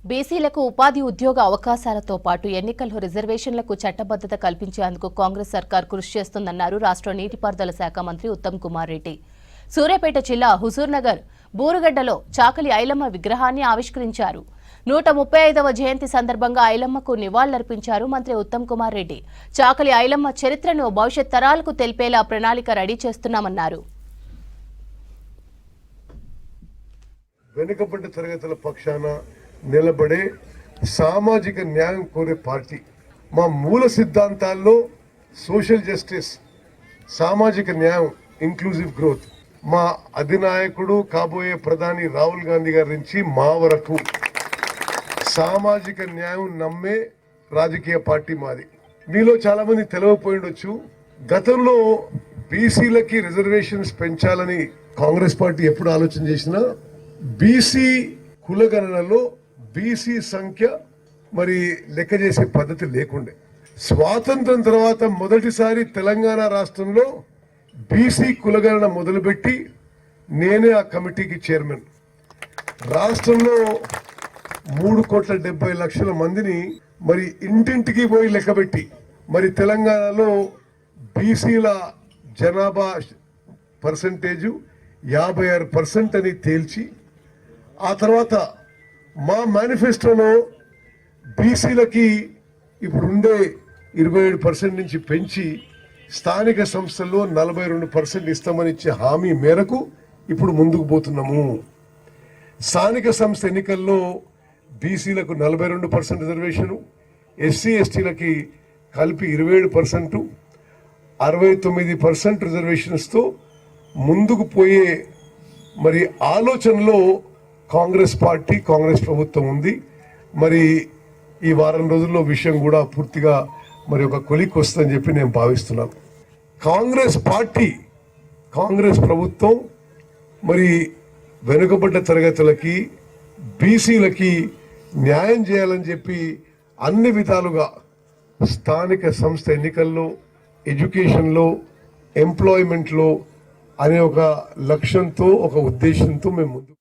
బీసీలకు ఉపాధి ఉద్యోగ అవకాశాలతో పాటు ఎన్నికల్లో రిజర్వేషన్లకు చట్టబద్దత కల్పించేందుకు కాంగ్రెస్ సర్కార్ కృషి చేస్తుందన్నారు రాష్ట్ర నీటిపారుదల శాఖ మంత్రి ఉత్తమ్ కుమార్ రెడ్డి. సూర్యాపేట జిల్లా హుజూర్నగర్ బూరుగడ్డలో చాకలి ఐలమ్మ విగ్రహాన్ని ఆవిష్కరించారు. 135వ జయంతి సందర్భంగా ఐలమ్మకు నివాళులర్పించారు మంత్రి ఉత్తమ్ కుమార్ రెడ్డి. చాకలి ఐలమ్మ చరిత్రను భవిష్యత్ తరాలకు తెలిపేలా ప్రణాళిక రెడీ చేస్తున్నామన్నారు. వెనుకబడ్డ తరగతుల పక్షాన నిలబడే సామాజిక న్యాయం కోరే పార్టీ. మా మూల సిద్ధాంతాల్లో సోషల్ జస్టిస్, సామాజిక న్యాయం, ఇంక్లూజివ్ గ్రోత్. మా అధినాయకుడు కాబోయే ప్రధాని రాహుల్ గాంధీ గారి నుంచి మా వరకు సామాజిక న్యాయం నమ్మే రాజకీయ పార్టీ మాది. మీలో చాలా మంది తెలియకపోయిండొచ్చు, గతంలో బీసీలకి రిజర్వేషన్స్ పెంచాలని కాంగ్రెస్ పార్టీ ఎప్పుడు ఆలోచన చేసినా బీసీ కులగణనలో బీసీ సంఖ్య మరి లెక్క చేసే పద్ధతి లేకుండే. స్వాతంత్రం తర్వాత మొదటిసారి తెలంగాణ రాష్ట్రంలో బీసీ కులగణన మొదలుపెట్టి నేనే ఆ కమిటీకి చైర్మన్. రాష్ట్రంలో 3,70,00,000 మందిని మరి ఇంటింటికి పోయి లెక్కబెట్టి మరి తెలంగాణలో బీసీల జనాభా పర్సంటేజు 56% అని తేల్చి, ఆ తర్వాత మా మేనిఫెస్టోలో బీసీలకి ఇప్పుడు ఉండే 27% నుంచి పెంచి స్థానిక సంస్థల్లో 42% ఇస్తామని ఇచ్చే హామీ మేరకు ఇప్పుడు ముందుకు పోతున్నాము. స్థానిక సంస్థ ఎన్నికల్లో బీసీలకు 42% రిజర్వేషను, ఎస్సీ ఎస్టీలకి కలిపి 27%, 69% రిజర్వేషన్స్తో ముందుకు పోయే మరి ఆలోచనలో కాంగ్రెస్ పార్టీ, కాంగ్రెస్ ప్రభుత్వం ఉంది. మరి ఈ వారం రోజుల్లో విషయం కూడా పూర్తిగా మరి ఒక కొలిక్కి వస్తుందని చెప్పి నేను భావిస్తున్నాను. కాంగ్రెస్ పార్టీ, కాంగ్రెస్ ప్రభుత్వం మరి వెనుకబడ్డ తరగతులకి, బీసీలకి న్యాయం చేయాలని చెప్పి అన్ని విధాలుగా స్థానిక సంస్థ ఎన్నికల్లో, ఎడ్యుకేషన్లో, ఎంప్లాయ్మెంట్లో అనే ఒక లక్ష్యంతో, ఒక ఉద్దేశంతో మేము ముందు